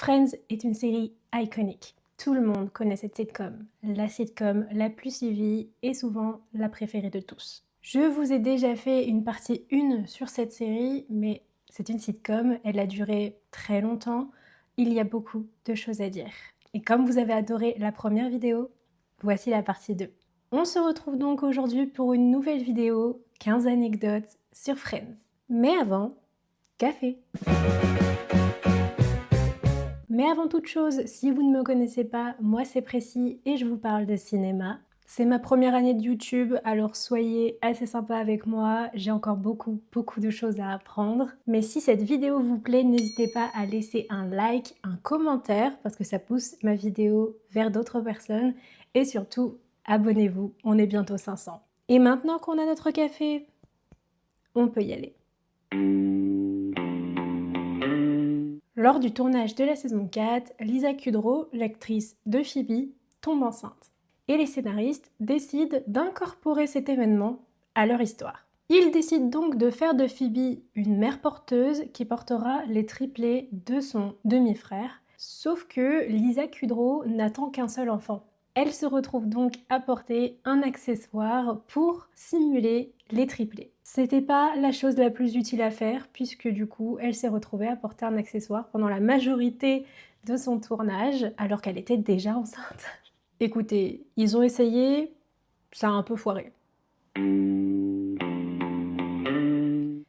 Friends est une série iconique. Tout le monde connaît cette sitcom, la sitcom la plus suivie et souvent la préférée de tous. Je vous ai déjà fait une partie 1 sur cette série, mais c'est une sitcom, elle a duré très longtemps, il y a beaucoup de choses à dire. Et comme vous avez adoré la première vidéo, voici la partie 2. On se retrouve donc aujourd'hui pour une nouvelle vidéo, 15 anecdotes sur Friends. Mais avant, café! Mais avant toute chose, si vous ne me connaissez pas, moi c'est Précy et je vous parle de cinéma. C'est ma première année de YouTube, alors soyez assez sympa avec moi, j'ai encore beaucoup de choses à apprendre. Mais si cette vidéo vous plaît, n'hésitez pas à laisser un like, un commentaire, parce que ça pousse ma vidéo vers d'autres personnes. Et surtout, abonnez-vous, on est bientôt 500. Et maintenant qu'on a notre café, on peut y aller. Lors du tournage de la saison 4, Lisa Kudrow, l'actrice de Phoebe, tombe enceinte. Et les scénaristes décident d'incorporer cet événement à leur histoire. Ils décident donc de faire de Phoebe une mère porteuse qui portera les triplés de son demi-frère. Sauf que Lisa Kudrow n'attend qu'un seul enfant. Elle se retrouve donc à porter un accessoire pour simuler les triplés. C'était pas la chose la plus utile à faire puisque du coup elle s'est retrouvée à porter un accessoire pendant la majorité de son tournage alors qu'elle était déjà enceinte. Écoutez, ils ont essayé, ça a un peu foiré.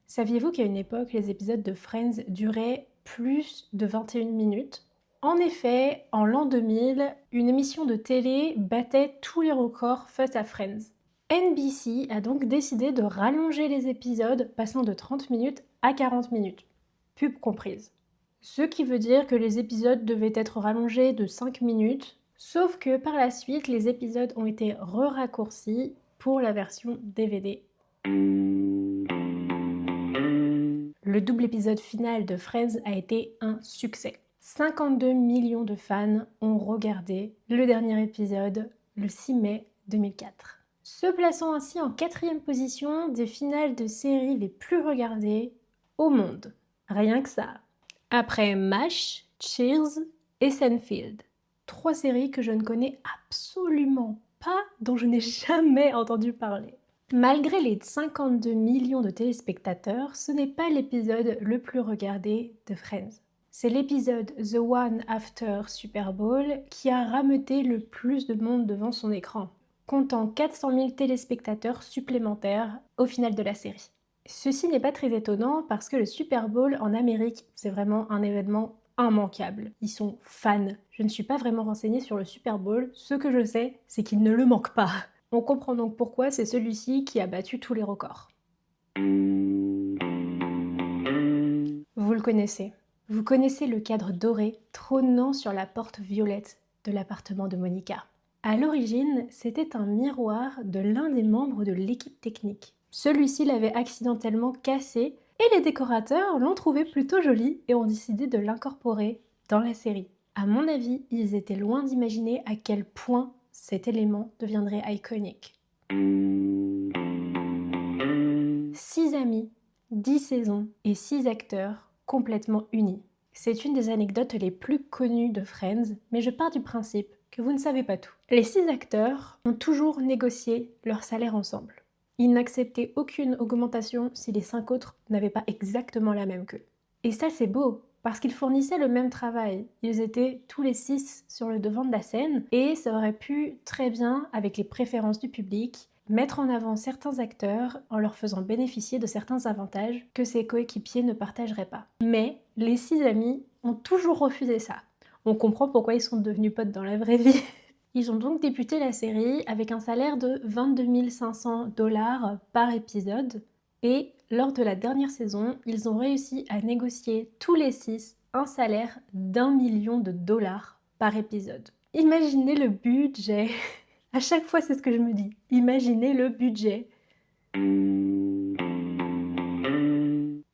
Saviez-vous qu'à une époque les épisodes de Friends duraient plus de 21 minutes ? En effet, en l'an 2000, une émission de télé battait tous les records face à Friends. NBC a donc décidé de rallonger les épisodes passant de 30 minutes à 40 minutes, pub comprise. Ce qui veut dire que les épisodes devaient être rallongés de 5 minutes, sauf que par la suite, les épisodes ont été raccourcis pour la version DVD. Le double épisode final de Friends a été un succès. 52 millions de fans ont regardé le dernier épisode le 6 mai 2004. Se plaçant ainsi en 4e position des finales de séries les plus regardées au monde. Rien que ça. Après MASH, Cheers et Seinfeld. 3 séries que je ne connais absolument pas, dont je n'ai jamais entendu parler. Malgré les 52 millions de téléspectateurs, ce n'est pas l'épisode le plus regardé de Friends. C'est l'épisode The One After Super Bowl qui a rameuté le plus de monde devant son écran, comptant 400 000 téléspectateurs supplémentaires au final de la série. Ceci n'est pas très étonnant parce que le Super Bowl en Amérique, c'est vraiment un événement immanquable. Ils sont fans. Je ne suis pas vraiment renseignée sur le Super Bowl, ce que je sais, c'est qu'il ne le manque pas. On comprend donc pourquoi c'est celui-ci qui a battu tous les records. Vous le connaissez. Vous connaissez le cadre doré trônant sur la porte violette de l'appartement de Monica. À l'origine, c'était un miroir de l'un des membres de l'équipe technique. Celui-ci l'avait accidentellement cassé et les décorateurs l'ont trouvé plutôt joli et ont décidé de l'incorporer dans la série. À mon avis, ils étaient loin d'imaginer à quel point cet élément deviendrait iconique. 6 amis, 10 saisons et 6 acteurs complètement unis. C'est une des anecdotes les plus connues de Friends, mais je pars du principe que vous ne savez pas tout. Les 6 acteurs ont toujours négocié leur salaire ensemble. Ils n'acceptaient aucune augmentation si les 5 autres n'avaient pas exactement la même qu'eux. Et ça c'est beau, parce qu'ils fournissaient le même travail. Ils étaient tous les 6 sur le devant de la scène, et ça aurait pu très bien, avec les préférences du public, mettre en avant certains acteurs en leur faisant bénéficier de certains avantages que ses coéquipiers ne partageraient pas. Mais les 6 amis ont toujours refusé ça. On comprend pourquoi ils sont devenus potes dans la vraie vie. Ils ont donc débuté la série avec un salaire de 22 500 $ par épisode et lors de la dernière saison, ils ont réussi à négocier tous les 6 un salaire d'1 million de dollars par épisode. Imaginez le budget. À chaque fois, c'est ce que je me dis. Imaginez le budget.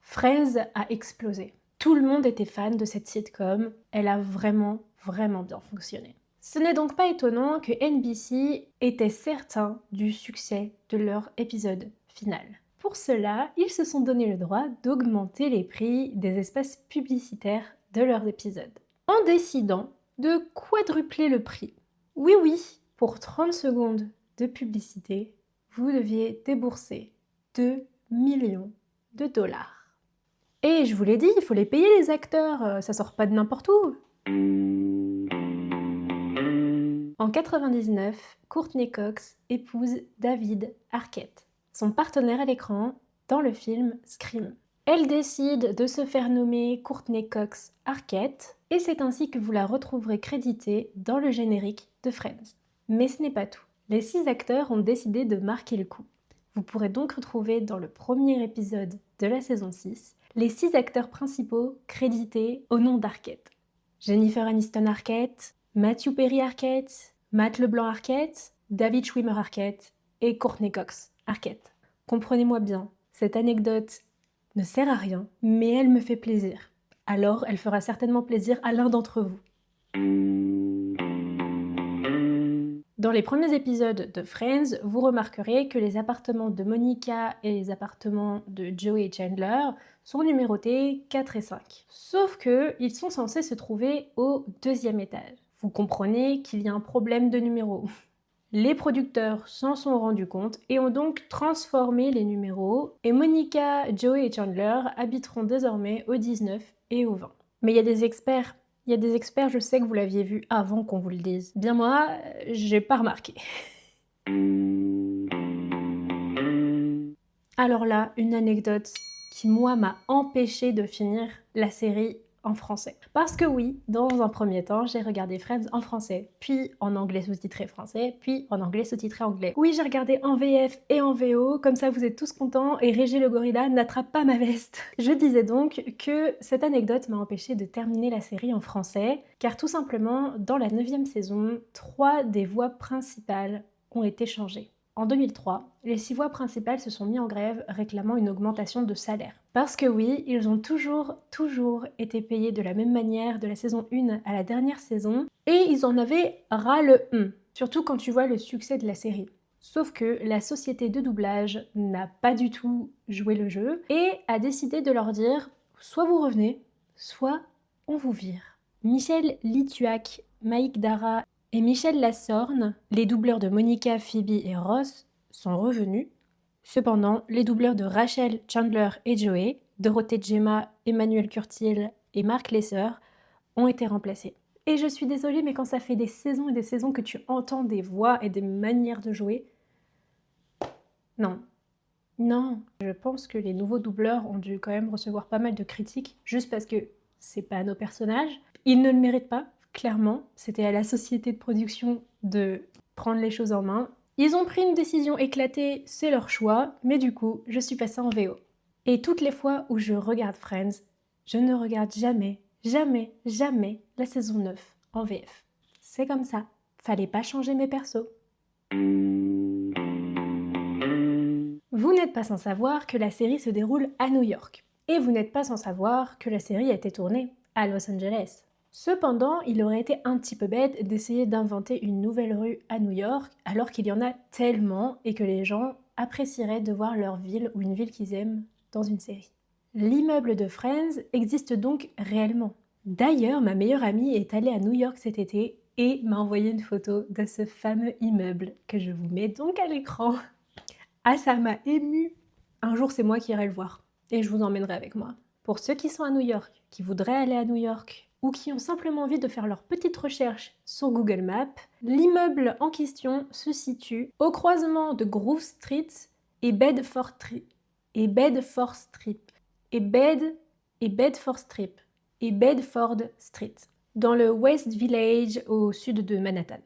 Friends a explosé. Tout le monde était fan de cette sitcom. Elle a vraiment bien fonctionné. Ce n'est donc pas étonnant que NBC était certain du succès de leur épisode final. Pour cela, ils se sont donné le droit d'augmenter les prix des espaces publicitaires de leurs épisodes. en décidant de quadrupler le prix. Oui, oui, pour 30 secondes de publicité, vous deviez débourser 2 millions de dollars. Et je vous l'ai dit, il faut les payer les acteurs, ça sort pas de n'importe où. En 99, Courtney Cox épouse David Arquette, son partenaire à l'écran dans le film Scream. Elle décide de se faire nommer Courtney Cox Arquette et c'est ainsi que vous la retrouverez créditée dans le générique de Friends. Mais ce n'est pas tout. Les 6 acteurs ont décidé de marquer le coup. Vous pourrez donc retrouver dans le premier épisode de la saison 6 les 6 acteurs principaux crédités au nom d'Arquette. Jennifer Aniston Arquette, Matthew Perry Arquette, Matt LeBlanc Arquette, David Schwimmer Arquette et Courtney Cox Arquette. Comprenez-moi bien, cette anecdote ne sert à rien, mais elle me fait plaisir. Alors, elle fera certainement plaisir à l'un d'entre vous. Dans les premiers épisodes de Friends, vous remarquerez que les appartements de Monica et les appartements de Joey et Chandler sont numérotés 4 et 5. Sauf qu'ils sont censés se trouver au 2e étage. Vous comprenez qu'il y a un problème de numéros. Les producteurs s'en sont rendus compte et ont donc transformé les numéros et Monica, Joey et Chandler habiteront désormais au 19 et au 20. Mais il y a des experts, je sais que vous l'aviez vu avant qu'on vous le dise. Bien moi, j'ai pas remarqué. Alors là, une anecdote qui moi m'a empêché de finir la série en français. Parce que oui, dans un premier temps, j'ai regardé Friends en français, puis en anglais sous-titré français, puis en anglais sous-titré anglais. Oui, j'ai regardé en VF et en VO, comme ça vous êtes tous contents et Régé le gorilla n'attrape pas ma veste. Je disais donc que cette anecdote m'a empêché de terminer la série en français, car tout simplement, dans la 9e saison, 3 des voix principales ont été changées. En 2003, les 6 voix principales se sont mis en grève réclamant une augmentation de salaire. Parce que oui, ils ont toujours été payés de la même manière de la saison 1 à la dernière saison, et ils en avaient ras le surtout quand tu vois le succès de la série. Sauf que la société de doublage n'a pas du tout joué le jeu, et a décidé de leur dire « soit vous revenez, soit on vous vire ». Michel Lituac, Maïk Dara et Michel Lassorne, les doubleurs de Monica, Phoebe et Ross, sont revenus. Cependant, les doubleurs de Rachel, Chandler et Joey, Dorothée Gemma, Emmanuel Curtil et Mark Lesser ont été remplacés. Et je suis désolée, mais quand ça fait des saisons et des saisons que tu entends des voix et des manières de jouer, non. Non, je pense que les nouveaux doubleurs ont dû quand même recevoir pas mal de critiques, juste parce que c'est pas nos personnages. Ils ne le méritent pas. Clairement, c'était à la société de production de prendre les choses en main. Ils ont pris une décision éclatée, c'est leur choix, mais du coup, je suis passée en VO. Et toutes les fois où je regarde Friends, je ne regarde jamais la saison 9 en VF. C'est comme ça, fallait pas changer mes persos. Vous n'êtes pas sans savoir que la série se déroule à New York. Et vous n'êtes pas sans savoir que la série a été tournée à Los Angeles. Cependant, il aurait été un petit peu bête d'essayer d'inventer une nouvelle rue à New York alors qu'il y en a tellement et que les gens apprécieraient de voir leur ville ou une ville qu'ils aiment dans une série. L'immeuble de Friends existe donc réellement. D'ailleurs, ma meilleure amie est allée à New York cet été et m'a envoyé une photo de ce fameux immeuble que je vous mets donc à l'écran. Ah, ça m'a émue. Un jour, c'est moi qui irai le voir et je vous emmènerai avec moi. Pour ceux qui sont à New York, qui voudraient aller à New York, ou qui ont simplement envie de faire leur petite recherche sur Google Maps, l'immeuble en question se situe au croisement de Grove Street et Bedford Street. Dans le West Village au sud de Manhattan.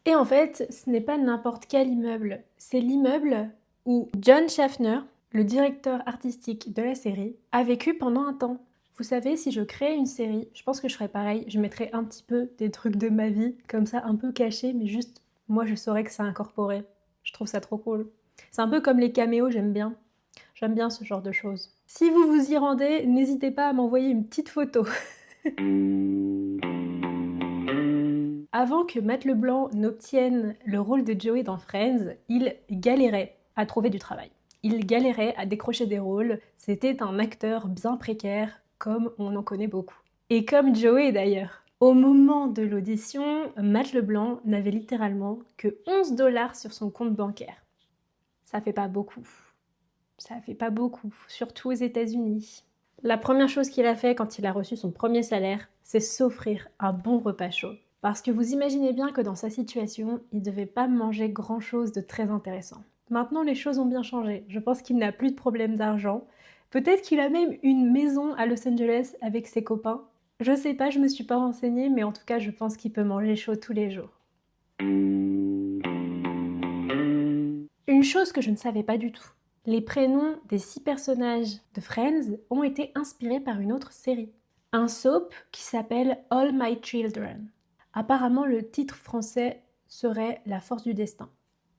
Et en fait, ce n'est pas n'importe quel immeuble, c'est l'immeuble où John Schaffner, le directeur artistique de la série, a vécu pendant un temps. Vous savez, si je créais une série, je pense que je ferais pareil, je mettrais un petit peu des trucs de ma vie, comme ça, un peu cachés, mais juste, moi je saurais que c'est incorporé. Je trouve ça trop cool. C'est un peu comme les caméos, j'aime bien. J'aime bien ce genre de choses. Si vous vous y rendez, n'hésitez pas à m'envoyer une petite photo. Avant que Matt LeBlanc n'obtienne le rôle de Joey dans Friends, il galérait à trouver du travail. Il galérait à décrocher des rôles, c'était un acteur bien précaire, comme on en connaît beaucoup. Et comme Joey d'ailleurs. Au moment de l'audition, Matt LeBlanc n'avait littéralement que 11 $ sur son compte bancaire. Ça fait pas beaucoup. Ça fait pas beaucoup, surtout aux États-Unis. La première chose qu'il a fait quand il a reçu son premier salaire, c'est s'offrir un bon repas chaud. Parce que vous imaginez bien que dans sa situation, il devait pas manger grand-chose de très intéressant. Maintenant, les choses ont bien changé. Je pense qu'il n'a plus de problème d'argent. Peut-être qu'il a même une maison à Los Angeles avec ses copains. Je sais pas, je me suis pas renseignée, mais en tout cas, je pense qu'il peut manger chaud tous les jours. Une chose que je ne savais pas du tout. Les prénoms des 6 personnages de Friends ont été inspirés par une autre série. Un soap qui s'appelle All My Children. Apparemment, le titre français serait La Force du Destin.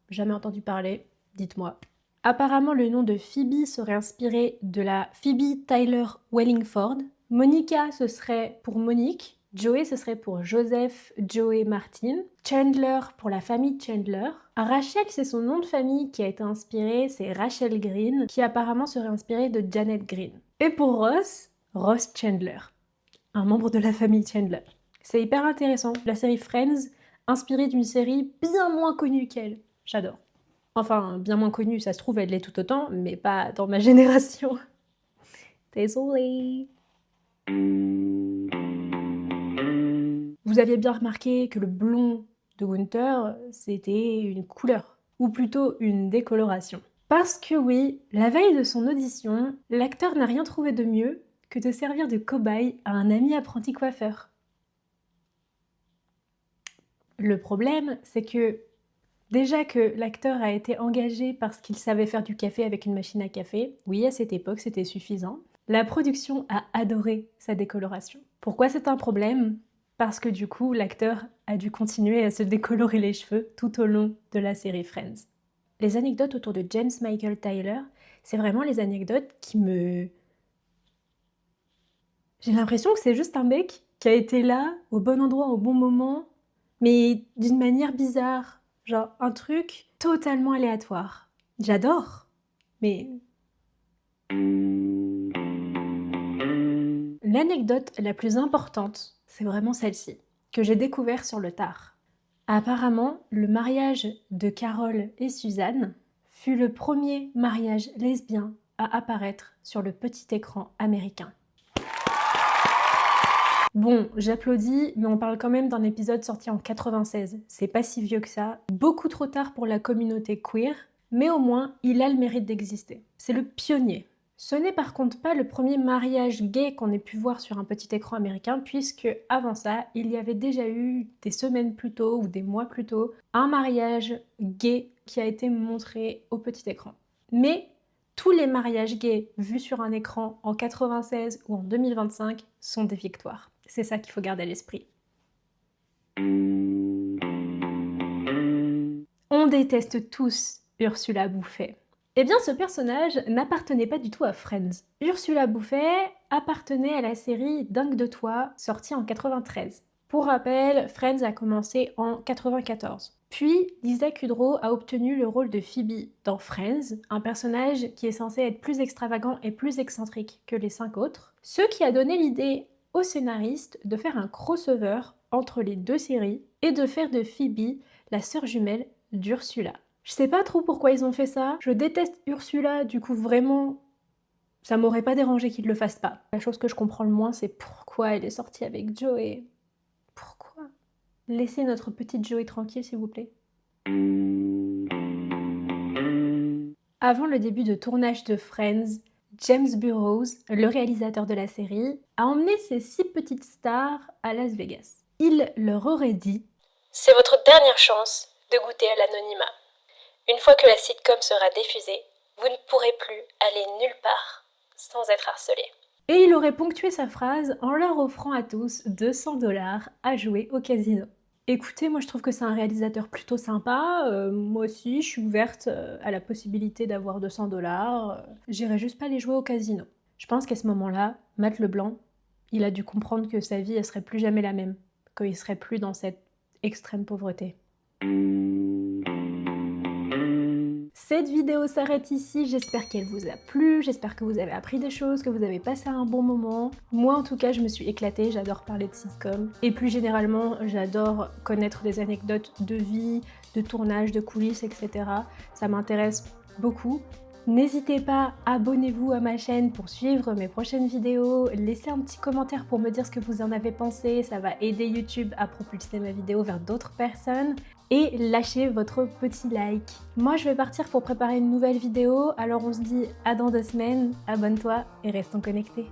Jamais entendu parler, dites-moi. Apparemment, le nom de Phoebe serait inspiré de la Phoebe Tyler Wellingford. Monica, ce serait pour Monique. Joey, ce serait pour Joseph Joey Martin. Chandler, pour la famille Chandler. Rachel, c'est son nom de famille qui a été inspiré, c'est Rachel Green, qui apparemment serait inspiré de Janet Green. Et pour Ross, Ross Chandler, un membre de la famille Chandler. C'est hyper intéressant. La série Friends, inspirée d'une série bien moins connue qu'elle. J'adore. Enfin, bien moins connue, ça se trouve, elle l'est tout autant, mais pas dans ma génération. Désolée. Vous aviez bien remarqué que le blond de Gunther, c'était une couleur, ou plutôt une décoloration. Parce que oui, la veille de son audition, l'acteur n'a rien trouvé de mieux que de servir de cobaye à un ami apprenti coiffeur. Le problème, c'est que déjà que l'acteur a été engagé parce qu'il savait faire du café avec une machine à café, oui, à cette époque, c'était suffisant. La production a adoré sa décoloration. Pourquoi c'est un problème ? Parce que du coup, l'acteur a dû continuer à se décolorer les cheveux tout au long de la série Friends. Les anecdotes autour de James Michael Tyler, c'est vraiment les anecdotes qui me... J'ai l'impression que c'est juste un mec qui a été là, au bon endroit, au bon moment, mais d'une manière bizarre. Genre un truc totalement aléatoire. J'adore, mais... L'anecdote la plus importante, c'est vraiment celle-ci, que j'ai découvert sur le tard. Apparemment, le mariage de Carol et Suzanne fut le premier mariage lesbien à apparaître sur le petit écran américain. Bon, j'applaudis, mais on parle quand même d'un épisode sorti en 96. C'est pas si vieux que ça. Beaucoup trop tard pour la communauté queer, mais au moins, il a le mérite d'exister. C'est le pionnier. Ce n'est par contre pas le premier mariage gay qu'on ait pu voir sur un petit écran américain, puisque avant ça, il y avait déjà eu des semaines plus tôt ou des mois plus tôt, un mariage gay qui a été montré au petit écran. Mais tous les mariages gays vus sur un écran en 96 ou en 2025 sont des victoires. C'est ça qu'il faut garder à l'esprit. On déteste tous Ursula Bouffet. Eh bien, ce personnage n'appartenait pas du tout à Friends. Ursula Bouffet appartenait à la série Dingue de toi, sortie en 93. Pour rappel, Friends a commencé en 94. Puis, Lisa Kudrow a obtenu le rôle de Phoebe dans Friends, un personnage qui est censé être plus extravagant et plus excentrique que les 5 autres, ce qui a donné l'idée au scénariste de faire un crossover entre les deux séries et de faire de Phoebe la sœur jumelle d'Ursula. Je sais pas trop pourquoi ils ont fait ça. Je déteste Ursula, du coup vraiment, ça m'aurait pas dérangé qu'ils le fassent pas. La chose que je comprends le moins, c'est pourquoi elle est sortie avec Joey. Pourquoi ? Laissez notre petite Joey tranquille, s'il vous plaît. Avant le début de tournage de Friends, James Burrows, le réalisateur de la série, a emmené ses 6 petites stars à Las Vegas. Il leur aurait dit « C'est votre dernière chance de goûter à l'anonymat. Une fois que la sitcom sera diffusée, vous ne pourrez plus aller nulle part sans être harcelé. » Et il aurait ponctué sa phrase en leur offrant à tous 200 $ à jouer au casino. Écoutez, moi je trouve que c'est un réalisateur plutôt sympa. Moi aussi, je suis ouverte à la possibilité d'avoir 200 $. J'irai juste pas les jouer au casino. Je pense qu'à ce moment-là, Matt LeBlanc, il a dû comprendre que sa vie, elle serait plus jamais la même. Qu'il serait plus dans cette extrême pauvreté. Cette vidéo s'arrête ici, j'espère qu'elle vous a plu, j'espère que vous avez appris des choses, que vous avez passé un bon moment. Moi en tout cas je me suis éclatée, j'adore parler de sitcom et plus généralement j'adore connaître des anecdotes de vie, de tournage, de coulisses, etc. Ça m'intéresse beaucoup. N'hésitez pas, abonnez-vous à ma chaîne pour suivre mes prochaines vidéos, laissez un petit commentaire pour me dire ce que vous en avez pensé, ça va aider YouTube à propulser ma vidéo vers d'autres personnes. Et lâchez votre petit like. Moi je vais partir pour préparer une nouvelle vidéo, alors on se dit à dans 2 semaines, abonne-toi et restons connectés.